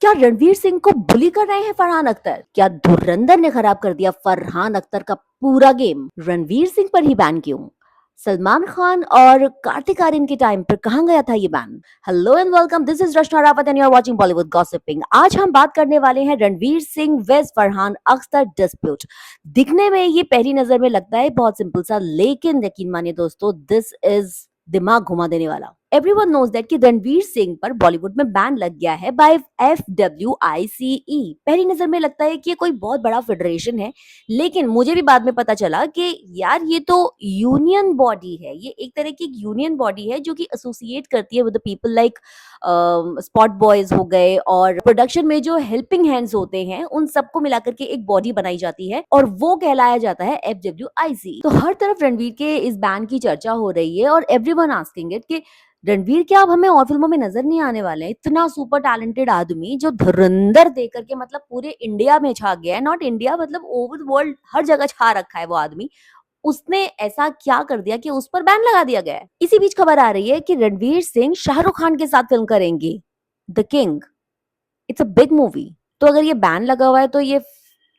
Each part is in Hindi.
क्या रणवीर सिंह को बुली कर रहे हैं फरहान अख्तर? क्या धुरंधर ने खराब कर दिया फरहान अख्तर का पूरा गेम? रणवीर सिंह पर ही बैन क्यों? सलमान खान और कार्तिक आर्यन के टाइम पर कहां गया था ये ban? Hello and welcome, this is Rachna Rawat and you are watching Bollywood gossiping. आज हम बात करने वाले हैं रणवीर सिंह वेस फरहान अख्तर डिस्प्यूट। दिखने में ये पहली नजर में लगता है बहुत सिंपल सा, लेकिन यकीन मानिए दोस्तों, दिस इज दिमाग घुमा देने वाला। एवरीवन नोज दैट कि रणवीर सिंह पर बॉलीवुड में बैन लग गया है बाय FWICE। पहली नजर में लगता है कि ये कोई बहुत बड़ा फेडरेशन है, लेकिन मुझे भी बाद में पता चला कि यार ये तो यूनियन बॉडी है। ये एक तरह की यूनियन बॉडी है जो कि एसोसिएट करती है with the people like spot boys हो गए, और प्रोडक्शन में जो हेल्पिंग हैंड्स होते हैं उन सबको मिलाकर के एक बॉडी बनाई जाती है और वो कहलाया जाता है FWIC। तो हर तरफ रणवीर के इस बैन की चर्चा हो रही है और एवरीवन आस्किंग इट कि रणवीर क्या अब हमें और फिल्मों में नजर नहीं आने वाले हैं? इतना सुपर टैलेंटेड आदमी जो धुरंधर दे करके मतलब पूरे इंडिया में छा गया है, नॉट इंडिया मतलब ओवर वर्ल्ड हर जगह छा रखा है वो आदमी। उसने ऐसा क्या कर दिया कि उस पर बैन लगा दिया गया है? इसी बीच खबर आ रही है कि रणवीर सिंह शाहरुख खान के साथ फिल्म करेंगे, the king. It's a big movie. तो अगर ये बैन लगा हुआ है तो ये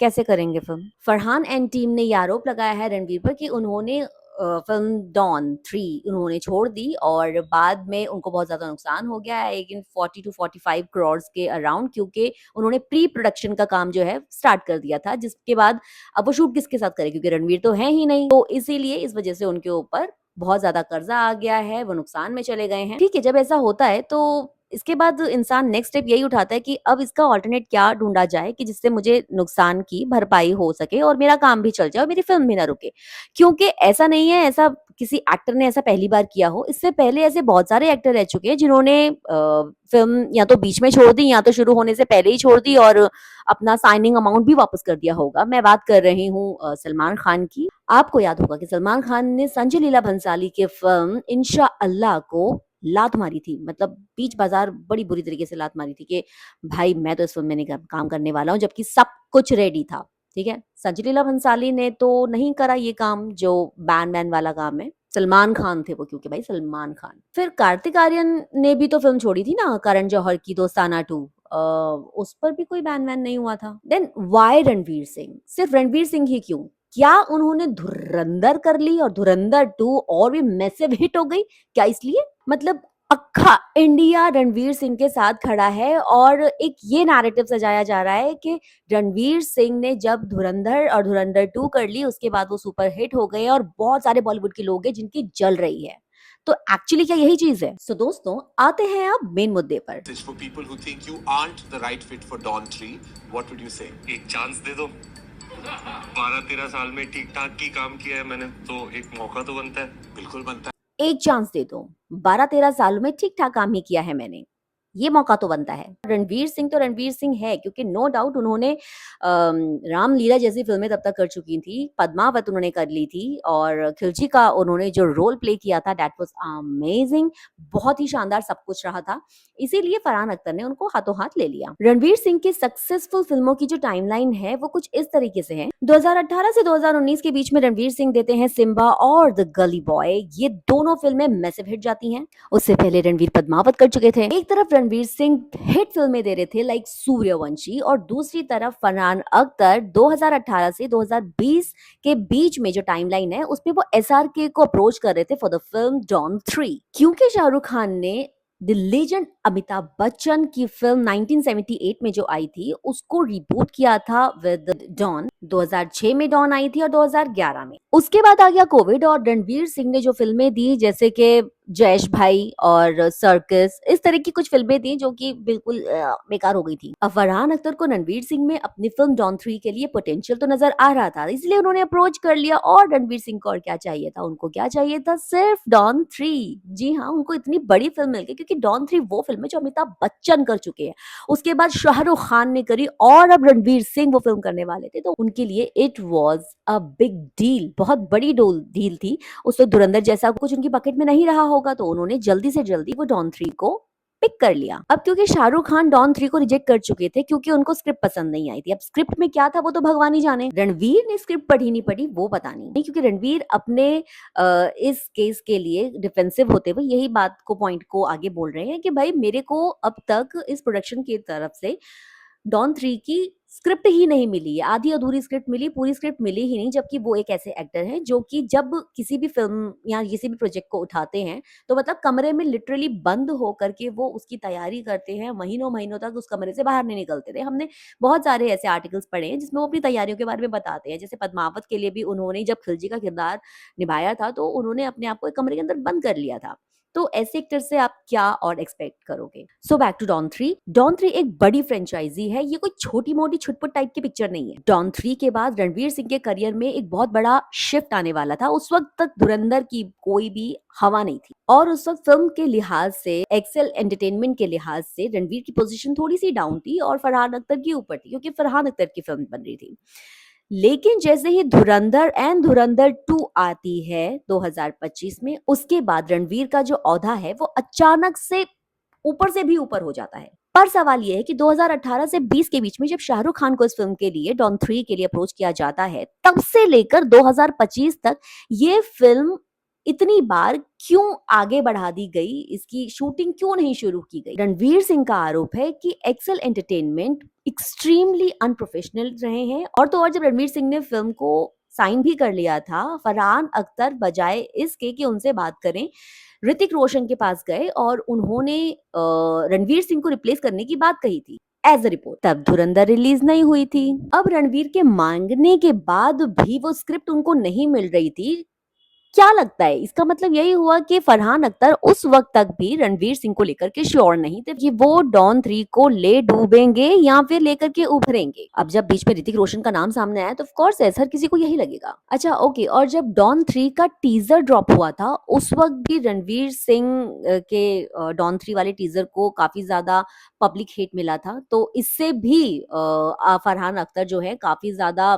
कैसे करेंगे फिल्म? फरहान एंड टीम ने ये आरोप लगाया है रणवीर पर कि उन्होंने फिल्म डॉन 3 उन्होंने छोड़ दी और बाद में उनको बहुत ज्यादा नुकसान हो गया है, लेकिन 40 टू 45 करोड़ के अराउंड, क्योंकि उन्होंने प्री प्रोडक्शन का काम जो है स्टार्ट कर दिया था, जिसके बाद अब वो शूट किसके साथ करे, क्योंकि रणवीर तो है ही नहीं। तो इसीलिए इस वजह से उनके ऊपर बहुत ज्यादा कर्जा आ गया है, वो नुकसान में चले गए हैं। ठीक है, जब ऐसा होता है तो इसके बाद इंसान नेक्स्ट स्टेप यही उठाता है कि अब इसका ऑल्टरनेट क्या ढूंढा जाए कि जिससे मुझे नुकसान की भरपाई हो सके और मेरा काम भी चल जाए और मेरी फिल्म भी ना रुके। क्योंकि ऐसा नहीं है ऐसा किसी एक्टर ने ऐसा पहली बार किया हो, इससे पहले ऐसे बहुत सारे एक्टर रह चुके हैं जिन्होंने फिल्म या तो बीच में छोड़ दी या तो शुरू होने से पहले ही छोड़ दी और अपना साइनिंग अमाउंट भी वापस कर दिया होगा। मैं बात कर रही हूँ सलमान खान की। आपको याद होगा कि सलमान खान ने संजय लीला भंसाली की फिल्म इंशा अल्लाह को लात मारी थी, मतलब बीच बाजार बड़ी बुरी तरीके से लात मारी थी कि भाई मैं तो इस फिल्म में नहीं काम करने वाला हूँ, जबकि सब कुछ रेडी था। ठीक है, संजय लीला भंसाली ने तो नहीं करा ये काम जो बैन बैन वाला काम है। सलमान खान थे वो, क्योंकि भाई सलमान खान। फिर कार्तिक आर्यन ने भी तो फिल्म छोड़ी थी ना, करण जौहर की दोस्ताना 2। उस पर भी कोई बैन वैन नहीं हुआ था। Then why Ranveer Singh? सिर्फ रणवीर सिंह ही क्यों? क्या उन्होंने धुरंधर कर ली और धुरंधर 2 और भी मैसिव हिट हो गई? क्या इसलिए? मतलब अक्खा इंडिया रणवीर सिंह के साथ खड़ा है और एक ये नैरेटिव सजाया जा रहा है कि रणवीर सिंह ने जब धुरंधर और धुरंधर 2 कर ली उसके बाद वो सुपर हिट हो गए और बहुत सारे बॉलीवुड के लोग हैं जिनकी जल रही है। तो एक्चुअली क्या यही चीज है? सो दोस्तों, आते हैं अब मेन मुद्दे पर। For people who think you aren't the right fit for Dawn 3, what would you say? एक चांस दे दो। 12-13 साल में ठीक ठाक ही काम किया है मैंने, तो एक मौका तो बनता है। बिल्कुल बनता एक चांस दे दो। 12-13 सालों में ठीक ठाक काम ही किया है मैंने, ये मौका तो बनता है। रणवीर सिंह तो रणवीर सिंह है, क्योंकि नो डाउट उन्होंने रामलीला जैसी फिल्में तब तक कर चुकी थी, पद्मावत उन्होंने कर ली थी और खिलजी का उन्होंने जो रोल प्ले किया था दैट वाज अमेजिंग, बहुत ही शानदार सब कुछ रहा था। इसीलिए फरहान अख्तर ने उनको हाथों हाथ ले लिया। रणवीर सिंह की सक्सेसफुल फिल्मों की जो टाइमलाइन है वो कुछ इस तरीके से है। 2018 से 2019 के बीच में रणवीर सिंह देते हैं सिम्बा और द गली बॉय। ये दोनों फिल्में मैसिव हिट जाती हैं। उससे पहले रणवीर पद्मावत कर चुके थे। एक तरफ रणवीर सिंह हिट फिल्में दे रहे थे लाइक सूर्यवंशी, और दूसरी तरफ फरहान अख्तर 2018 से 2020 के बीच में जो टाइमलाइन है उसमें वो SRK को अप्रोच कर रहे थे फॉर द फिल्म डॉन 3। क्योंकि शाहरुख खान ने द लेजेंड अमिताभ बच्चन की फिल्म 1978 में जो आई थी उसको रिबूट किया था विद डॉन। 2006 में डॉन आई थी और 2011 में। उसके बाद आ गया कोविड और रणवीर सिंह ने जो फिल्में दी जैसे कि जयेश भाई और सर्कस, इस तरह की कुछ फिल्में थी जो कि बिल्कुल बेकार हो गई थी। अब फरहान अख्तर को रणवीर सिंह में अपनी फिल्म डॉन 3 के लिए पोटेंशियल तो नजर आ रहा था, इसलिए उन्होंने अप्रोच कर लिया। और रणवीर सिंह को और क्या चाहिए था? उनको क्या चाहिए था? सिर्फ डॉन 3। जी हाँ, उनको इतनी बड़ी फिल्म मिल गई क्योंकि डॉन 3 वो फिल्म है जो अमिताभ बच्चन कर चुके हैं, उसके बाद शाहरुख खान ने करी और अब रणवीर सिंह वो फिल्म करने वाले थे, तो उनके लिए it was a big deal, बहुत बड़ी डील थी। उस वक्त धुरंधर जैसा कुछ उनकी बकेट में नहीं रहा होगा, तो उन्होंने जल्दी से जल्दी वो डॉन 3 को पिक कर लिया। अब क्योंकि शाहरुख खान डॉन 3 को रिजेक्ट कर चुके थे क्योंकि उनको स्क्रिप्ट पसंद नहीं आई थी। अब स्क्रिप्ट में क्या था वो तो भगवान ही जाने। रणवीर ने स्क्रिप्ट पढ़ी नहीं पढ़ी वो पता नहीं, क्योंकि रणवीर अपने इस केस के लिए डिफेंसिव होते हुए यही बात को पॉइंट को आगे बोल रहे हैं कि भाई मेरे को अब तक इस प्रोडक्शन की तरफ से डॉन 3 की स्क्रिप्ट ही नहीं मिली है, आधी अधूरी स्क्रिप्ट मिली, पूरी स्क्रिप्ट मिली ही नहीं। जबकि वो एक ऐसे एक्टर हैं जो कि जब किसी भी फिल्म या किसी भी प्रोजेक्ट को उठाते हैं तो मतलब कमरे में लिटरली बंद होकर के वो उसकी तैयारी करते हैं, महीनों महीनों तक उस कमरे से बाहर नहीं निकलते थे। हमने बहुत सारे ऐसे आर्टिकल्स पढ़े हैं जिसमें वो अपनी तैयारियों के बारे में बताते हैं। जैसे पद्मावत के लिए भी उन्होंने जब खिलजी का किरदार निभाया था तो उन्होंने अपने आप को एक कमरे के अंदर बंद कर लिया था। तो ऐसे एक्टर से आप क्या और एक्सपेक्ट करोगे? So back to Don 3। Don 3 एक बड़ी फ्रेंचाइजी है, ये कोई छोटी मोटी छुटपुट टाइप की पिक्चर नहीं है। डॉन 3 के बाद रणवीर सिंह के करियर में एक बहुत बड़ा शिफ्ट आने वाला था। उस वक्त तक धुरंधर की कोई भी हवा नहीं थी और उस वक्त फिल्म के लिहाज से, एक्सेल एंटरटेनमेंट के लिहाज से रणवीर की पोजीशन थोड़ी सी डाउन थी और फरहान अख्तर की ऊपर थी क्योंकि फरहान अख्तर की फिल्म बन रही थी। लेकिन जैसे ही धुरंधर एंड धुरंधर 2 आती है 2025 में, उसके बाद रणवीर का जो औधा है वो अचानक से ऊपर से भी ऊपर हो जाता है। पर सवाल ये है कि 2018 से 20 के बीच में जब शाहरुख खान को इस फिल्म के लिए डॉन 3 के लिए अप्रोच किया जाता है, तब से लेकर 2025 तक ये फिल्म इतनी बार क्यों आगे बढ़ा दी गई, इसकी शूटिंग क्यों नहीं शुरू की गई? रणवीर सिंह का आरोप है कि एक्सेल एंटरटेनमेंट एक्सट्रीमली अनप्रोफेशनल रहे हैं। और तो और जब रणवीर सिंह ने फिल्म को साइन भी कर लिया था, फरहान अख्तर बजाय इसके कि उनसे बात करें, ऋतिक रोशन के पास गए और उन्होंने रणवीर सिंह को रिप्लेस करने की बात कही थी एज अ रिपोर्ट। तब धुरंधर रिलीज नहीं हुई थी। अब रणवीर के मांगने के बाद भी वो स्क्रिप्ट उनको नहीं मिल रही थी। क्या लगता है, इसका मतलब यही हुआ कि फरहान अख्तर उस वक्त तक भी रणवीर सिंह को लेकर के श्योर नहीं थे कि वो डॉन 3 को ले डूबेंगे या फिर लेकर के उभरेंगे। अब जब बीच में ऋतिक रोशन का नाम सामने आया तो ऑफ कोर्स हर किसी को यही लगेगा। अच्छा ओके, और जब डॉन 3 का टीजर ड्रॉप हुआ था उस वक्त भी रणवीर सिंह के डॉन 3 वाले टीजर को काफी ज्यादा पब्लिक हिट मिला था। तो इससे भी फरहान अख्तर जो है काफी ज्यादा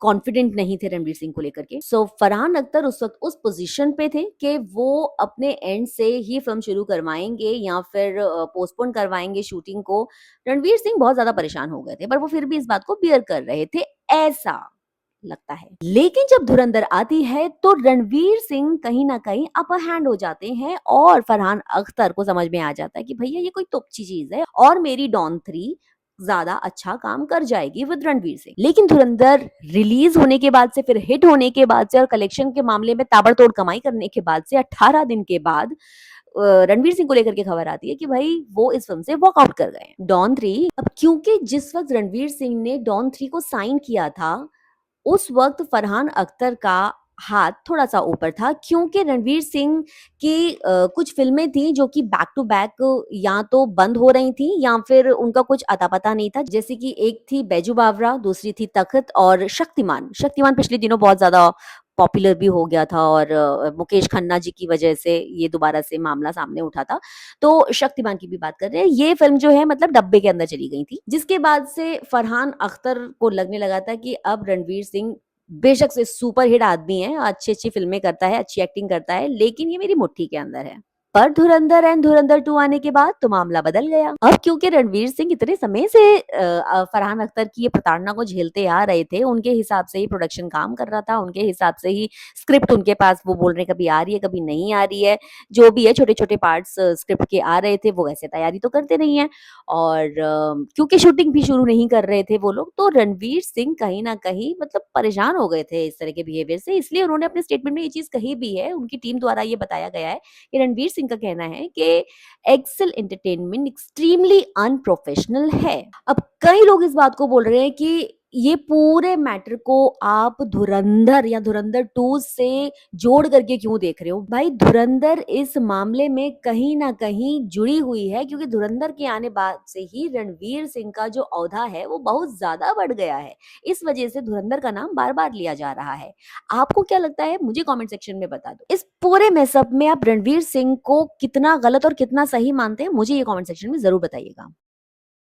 कॉन्फिडेंट नहीं थे रणवीर सिंह को लेकर के। सो फरहान अख्तर उस वक्त उस पोजीशन पे थे कि वो अपने एंड से ही फिल्म शुरू करवाएंगे या फिर पोस्टपोन करवाएंगे शूटिंग को। रणवीर सिंह बहुत ज्यादा परेशान हो गए थे, पर वो फिर भी इस बात को बियर कर रहे थे, ऐसा लगता है। लेकिन जब धुरंधर आती है तो रणवीर सिंह कहीं ना कहीं अपर हैंड हो जाते हैं और फरहान अख्तर को समझ में आ जाता है कि भैया ये कोई तुच्छी चीज है और मेरी डॉन 3 ज्यादा अच्छा काम कर जाएगी विद रणवीर सिंह। लेकिन धुरंधर रिलीज होने के बाद से, फिर हिट होने के बाद से और कलेक्शन के मामले में ताबड़तोड़ कमाई करने के बाद से 18 दिन के बाद रणवीर सिंह को लेकर के खबर आती है कि भाई वो इस फिल्म से वॉकआउट कर गए हैं। डॉन 3, अब क्योंकि जिस वक्त रणवीर सिंह ने डॉन 3 को साइन किया था उस वक्त फरहान अख्तर का हाथ थोड़ा-सा ऊपर था क्योंकि रणवीर सिंह की कुछ फ़िल्में थी जो कि बैक टू बैक या तो बंद हो रही थी या फिर उनका कुछ अता-पता नहीं था। जैसे कि एक थी बैजू बावरा, दूसरी थी तख्त और शक्तिमान। शक्तिमान पिछले दिनों बहुत ज़्यादा पॉपुलर भी हो गया था और मुकेश खन्ना जी की वजह से ये दोबारा से मामला सामने उठा था। तो शक्तिमान की भी बात कर रहे हैं। ये फ़िल्म जो है मतलब डब्बे के अंदर चली गई थी। जिसके बाद से फरहान अख्तर को लगने लगा था कि अब रणवीर सिंह बेशक से सुपरहिट आदमी है, अच्छी-अच्छी फ़िल्में करता है, अच्छी एक्टिंग करता है, लेकिन ये मेरी मुट्ठी के अंदर है। पर धुरंधर एंड धुरंधर 2 आने के बाद तो मामला बदल गया। अब क्योंकि रणवीर सिंह इतने समय से फरहान अख्तर की ये प्रताड़ना को झेलते आ रहे थे, उनके हिसाब से ही प्रोडक्शन काम कर रहा था, उनके हिसाब से ही स्क्रिप्ट उनके पास वो बोल रहे हैं कभी आ रही है, कभी नहीं आ रही है। जो भी है छोटे-छोटे पार्ट्स स्क्रिप्ट के आ रहे थे, वो वैसे तैयारी तो करते नहीं हैं और क्योंकि शूटिंग भी शुरू नहीं कर रहे थे वो लोग, तो रणवीर सिंह कहीं न कहीं मतलब परेशान हो गए थे इस तरह के बिहेवियर से। इसलिए उन्होंने अपने स्टेटमेंट में ये चीज़ कही भी है, उनकी टीम द्वारा ये बताया गया है कि रणवीर सिंह का कहना है कि एक्सेल एंटरटेनमेंट एक्सट्रीमली अनप्रोफेशनल है। अब कई लोग इस बात को बोल रहे हैं कि ये पूरे मैटर को आप धुरंधर या धुरंधर 2 से जोड़ करके क्यों देख रहे हो? भाई धुरंधर इस मामले में कहीं न कहीं जुड़ी हुई है क्योंकि धुरंधर के आने बाद से ही रणवीर सिंह का जो औधा है वो बहुत ज़्यादा बढ़ गया है। इस वजह से धुरंधर का नाम बार-बार लिया जा रहा है। आपको क्या लगता है? मुझे कमेंट सेक्शन में बता दो। इस पूरे मेसअप में आप रणवीर सिंह को कितना गलत और कितना सही मानते हैं? मुझे ये कमेंट सेक्शन में ज़रूर बताइएगा।